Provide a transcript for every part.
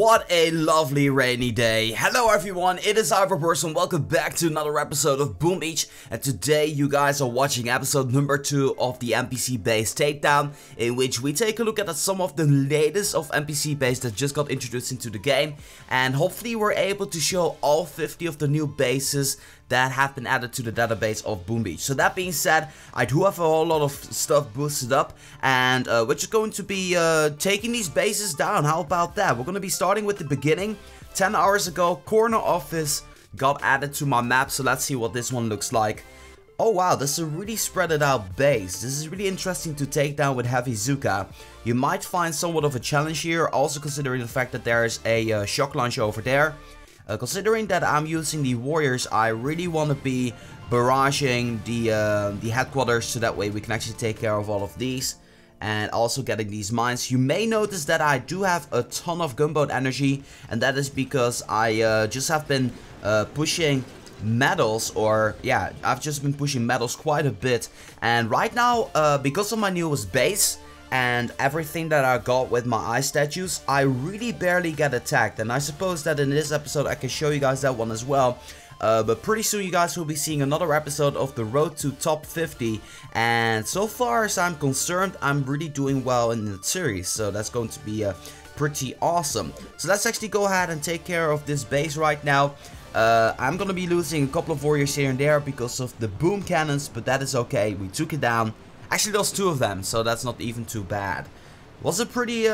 What a lovely rainy day. Hello everyone, it is Iververse and welcome back to another episode of Boom Beach. And today you guys are watching episode number 2 of the NPC Base Takedown, in which we take a look at some of the latest of NPC Base that just got introduced into the game. And hopefully we're able to show all 50 of the new bases that have been added to the database of Boom Beach. So that being said, I do have a whole lot of stuff boosted up, and we're just going to be taking these bases down. How about that? We're going to be starting with the beginning. 10 hours ago, corner office got added to my map, so let's see what this one looks like. Oh wow, this is a really spread out base. This is really interesting to take down with heavy Zuka. You might find somewhat of a challenge here, also considering the fact that there is a shock launch over there. Considering that I'm using the warriors, I really want to be barraging the headquarters, so that way we can actually take care of all of these. And also getting these mines. You may notice that I do have a ton of gunboat energy, and that is because I just have been pushing metals, or yeah, I've just been pushing metals quite a bit. And right now, because of my newest base and everything that I got with my ice statues, I really barely get attacked, and I suppose that in this episode I can show you guys that one as well. But pretty soon you guys will be seeing another episode of the road to top 50, and so far as I'm concerned, I'm really doing well in the series, so that's going to be pretty awesome. So let's actually go ahead and take care of this base right now. I'm gonna be losing a couple of warriors here and there because of the boom cannons, but that is okay, we took it down. Actually, there's 2 of them, so that's not even too bad. Was a pretty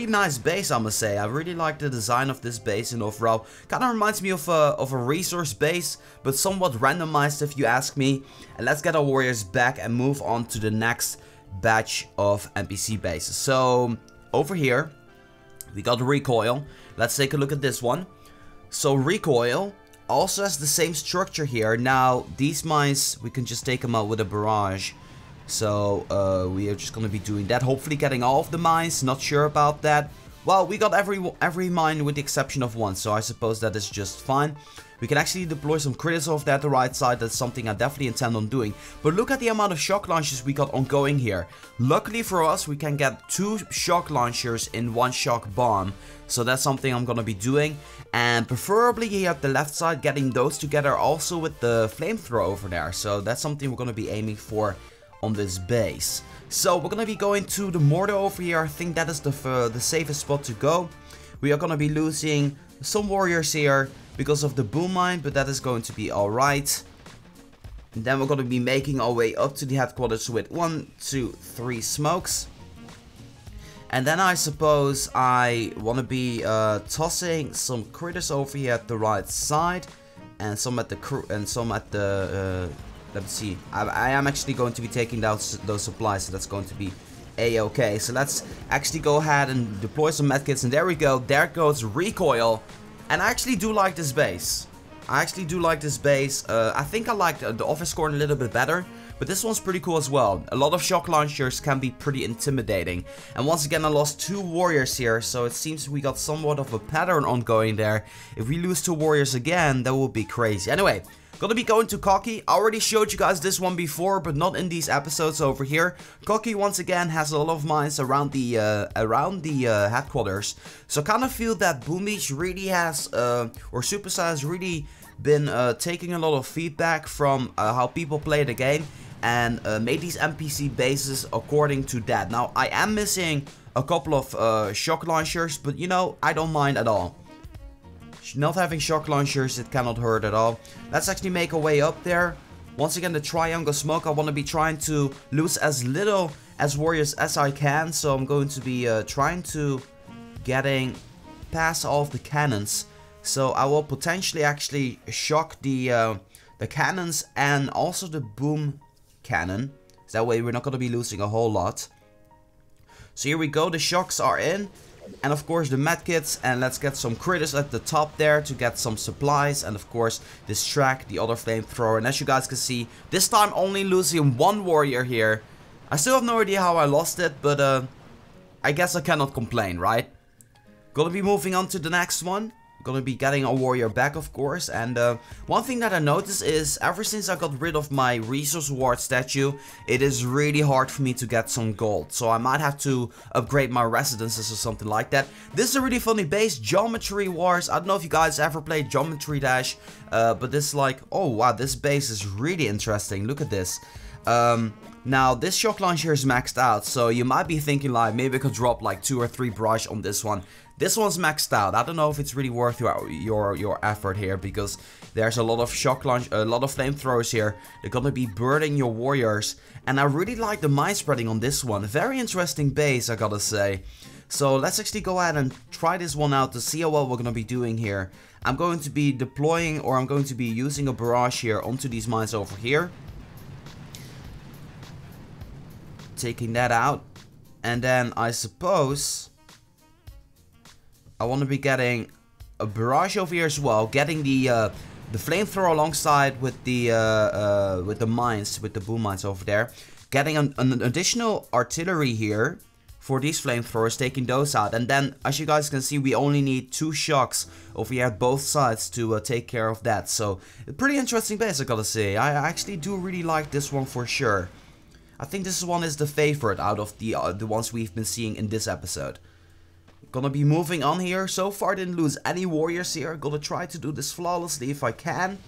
nice base, I must say. I really like the design of this base in overall. Kind of reminds me of a resource base, but somewhat randomized if you ask me. And let's get our warriors back and move on to the next batch of NPC bases. So over here, we got Recoil. Let's take a look at this one. So Recoil also has the same structure here. Now, these mines, we can just take them out with a barrage. So we are just going to be doing that, hopefully getting all of the mines, not sure about that. Well, we got every mine with the exception of one, so I suppose that is just fine. We can actually deploy some critters off there at the right side, that's something I definitely intend on doing. But look at the amount of shock launchers we got ongoing here. Luckily for us, we can get 2 shock launchers in 1 shock bomb. So that's something I'm going to be doing. And preferably here at the left side, getting those together also with the flamethrower over there. So that's something we're going to be aiming for on this base. So we're gonna be going to the mortar over here. I think that is the safest spot to go. We are gonna be losing some warriors here because of the boom mine, but that is going to be alright. And then we're gonna be making our way up to the headquarters with 1, 2, 3 smokes. And then I suppose I want to be tossing some critters over here at the right side, and some at the let's see, I am actually going to be taking down those supplies, so that's going to be a-okay. So let's actually go ahead and deploy some medkits, and there we go, there goes Recoil. And I actually do like this base. I think I like the office corner a little bit better, but this one's pretty cool as well. A lot of shock launchers can be pretty intimidating. And once again, I lost 2 warriors here, so it seems we got somewhat of a pattern ongoing there. If we lose 2 warriors again, that would be crazy. Anyway, gonna be going to Cocky. I already showed you guys this one before, but not in these episodes over here. Cocky once again has a lot of mines around the headquarters. So I kind of feel that Boom Beach really has, or Superstar has really been taking a lot of feedback from how people play the game, and made these NPC bases according to that. Now, I am missing a couple of shock launchers, but you know, I don't mind at all. Not having shock launchers, it cannot hurt at all. Let's actually make our way up there. Once again, the triangle smoke, I want to be trying to lose as little as warriors as I can. So I'm going to be trying to getting past all of the cannons. So I will potentially actually shock the cannons and also the boom cannon. So that way we're not going to be losing a whole lot. So here we go, the shocks are in. And of course the medkits, and let's get some critters at the top there to get some supplies, and of course distract the other flamethrower. And as you guys can see, this time only losing 1 warrior here. I still have no idea how I lost it, but I guess I cannot complain, right? Gonna be moving on to the next one. Gonna be getting a warrior back, of course. And one thing that I noticed is ever since I got rid of my resource ward statue, it is really hard for me to get some gold. So I might have to upgrade my residences or something like that. This is a really funny base, Geometry Wars. I don't know if you guys ever played Geometry Dash, but this is like, oh wow, this base is really interesting. Look at this. Now this shock launcher is maxed out, so you might be thinking like maybe I could drop like 2 or 3 brush on this one. This one's maxed out. I don't know if it's really worth your effort here, because there's a lot of shock launch, a lot of flamethrowers here. They're gonna be burning your warriors, and I really like the mine spreading on this one. Very interesting base, I gotta say. So let's actually go ahead and try this one out to see how well we're gonna be doing here. I'm going to be deploying, or I'm going to be using a barrage here onto these mines over here. Taking that out, and then I suppose I want to be getting a barrage over here as well, getting the flamethrower alongside with the mines, with the boom mines over there, getting an additional artillery here for these flamethrowers, taking those out, and then as you guys can see, we only need 2 shocks over here at both sides to take care of that. So a pretty interesting base, I gotta say. I actually do really like this one for sure. I think this one is the favorite out of the ones we've been seeing in this episode. Gonna be moving on here. So far didn't lose any warriors here. Gonna try to do this flawlessly if I can.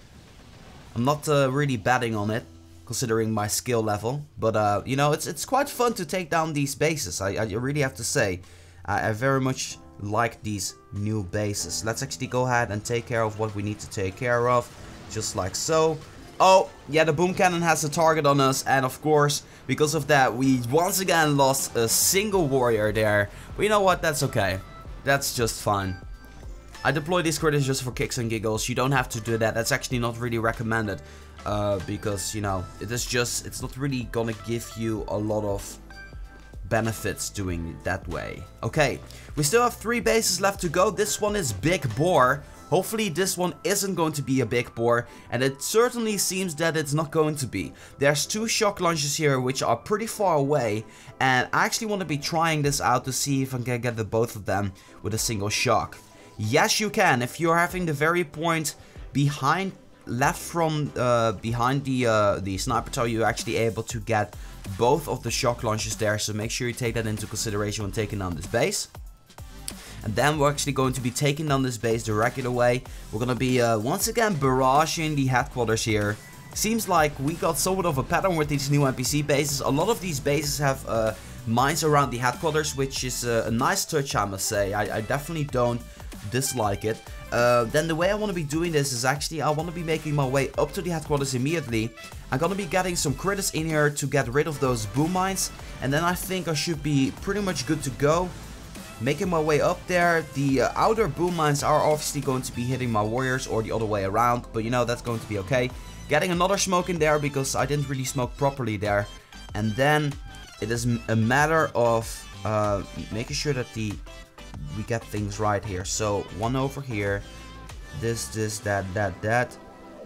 I'm not really betting on it, considering my skill level. But you know, it's quite fun to take down these bases. I really have to say. I very much like these new bases. Let's actually go ahead and take care of what we need to take care of. Just like so. Oh, yeah, the boom cannon has a target on us, and of course, because of that, we once again lost a single warrior there. But you know what, that's okay. That's just fine. I deploy these critters just for kicks and giggles. You don't have to do that. That's actually not really recommended, because, you know, it's not really gonna give you a lot of benefits doing it that way. Okay, we still have 3 bases left to go. This one is Big Boar. Hopefully this one isn't going to be a big bore, and it certainly seems that it's not going to be. There's 2 shock launches here which are pretty far away, and I actually want to be trying this out to see if I can get the both of them with a single shock. Yes, you can. If you're having the very point behind, left from behind the sniper tower, you're actually able to get both of the shock launches there, so make sure you take that into consideration when taking down this base. And then we're actually going to be taking down this base the regular way. We're going to be once again barraging the headquarters here. Seems like we got somewhat of a pattern with these new NPC bases. A lot of these bases have mines around the headquarters, which is a nice touch, I must say. I definitely don't dislike it. Then the way I want to be doing this is actually I want to be making my way up to the headquarters immediately. I'm going to be getting some critters in here to get rid of those boom mines. And then I think I should be pretty much good to go. Making my way up there. The outer boom mines are obviously going to be hitting my warriors, or the other way around, but you know, that's going to be okay. Getting another smoke in there because I didn't really smoke properly there. And then it is a matter of making sure that we get things right here. So one over here, this, that,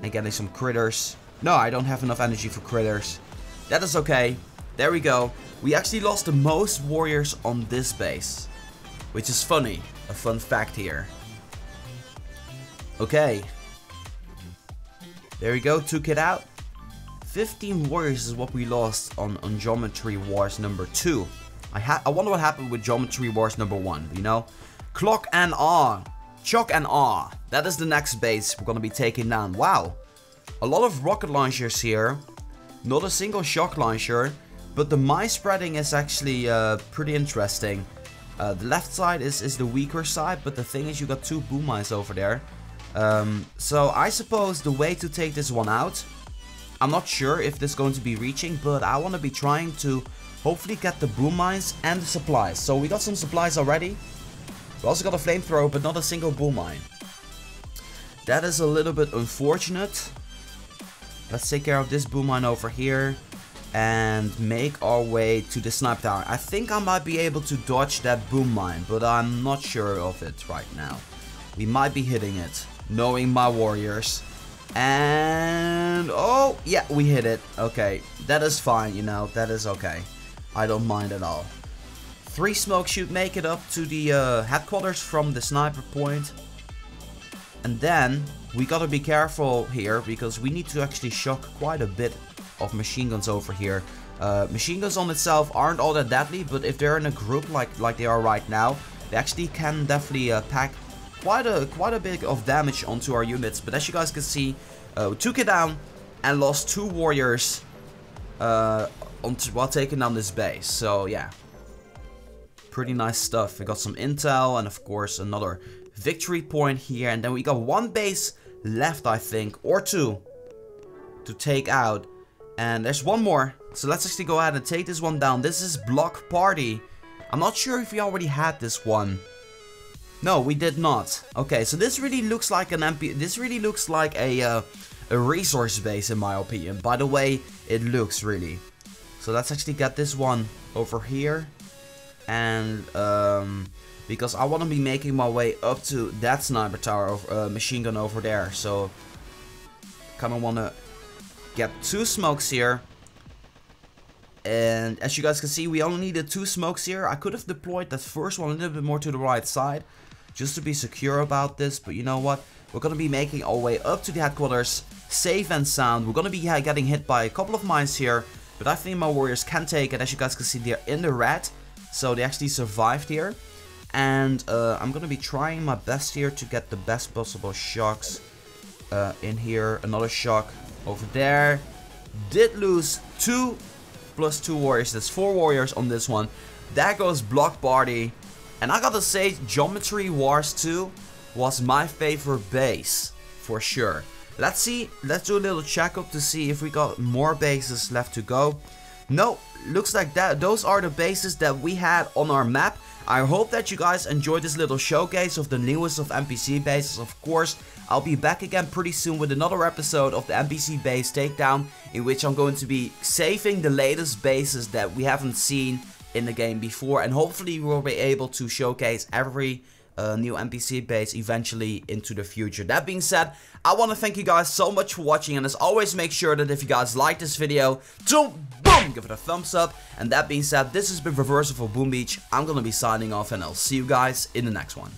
and getting some critters. No, I don't have enough energy for critters. That is okay. There we go. We actually lost the most warriors on this base, which is funny. A fun fact here. Okay. There we go. Took it out. 15 warriors is what we lost on Geometry Wars number 2. I wonder what happened with Geometry Wars number 1, you know? Clock and Awe. Shock and Awe. That is the next base we're gonna be taking down. Wow. A lot of rocket launchers here. Not a single shock launcher. But the mine spreading is actually pretty interesting. The left side is the weaker side, but the thing is you got 2 boom mines over there. So I suppose the way to take this one out, I'm not sure if this is going to be reaching, but I want to be trying to hopefully get the boom mines and the supplies. So we got some supplies already. We also got a flamethrower, but not a single boom mine. That is a little bit unfortunate. Let's take care of this boom mine over here and make our way to the sniper tower. I think I might be able to dodge that boom mine, but I'm not sure of it right now. We might be hitting it, knowing my warriors. And oh yeah, we hit it. Okay, that is fine, you know, that is okay. I don't mind at all. 3 smokes should make it up to the headquarters from the sniper point. And then we gotta be careful here, because we need to actually shock quite a bit of machine guns over here. Machine guns on itself aren't all that deadly, but if they're in a group like they are right now, they actually can definitely pack quite a bit of damage onto our units. But as you guys can see, we took it down and lost 2 warriors while taking down this base. So yeah, pretty nice stuff. We got some intel and of course another victory point here, and then we got 1 base left, I think, or 2 to take out, and there's 1 more. So let's actually go ahead and take this one down. This is Block Party. I'm not sure if we already had this one. No, we did not. Okay, so this really looks like an this really looks like a resource base in my opinion. By the way, it looks really. So let's actually get this one over here, and because I want to be making my way up to that sniper tower machine gun over there. So kind of want to get 2 smokes here. And as you guys can see, we only needed 2 smokes here. I could have deployed that first one a little bit more to the right side, just to be secure about this. But you know what? We're going to be making our way up to the headquarters, safe and sound. We're going to be getting hit by a couple of mines here, but I think my warriors can take it. As you guys can see, they're in the red, so they actually survived here. And I'm going to be trying my best here to get the best possible shocks in here. Another shock over there. Did lose 2 plus 2 warriors. That's 4 warriors on this one. That goes Block Party. And I gotta say, Geometry Wars 2 was my favorite base for sure. Let's see, let's do a little checkup to see if we got more bases left to go. No, looks like that those are the bases that we had on our map. I hope that you guys enjoyed this little showcase of the newest of NPC bases. Of course, I'll be back again pretty soon with another episode of the NPC base takedown, in which I'm going to be saving the latest bases that we haven't seen in the game before, and hopefully we'll be able to showcase every new NPC base eventually into the future. That being said, I want to thank you guys so much for watching, and as always, make sure that if you guys like this video, to boom, give it a thumbs up. And that being said, this has been Reversal for Boom Beach. I'm gonna be signing off, and I'll see you guys in the next one.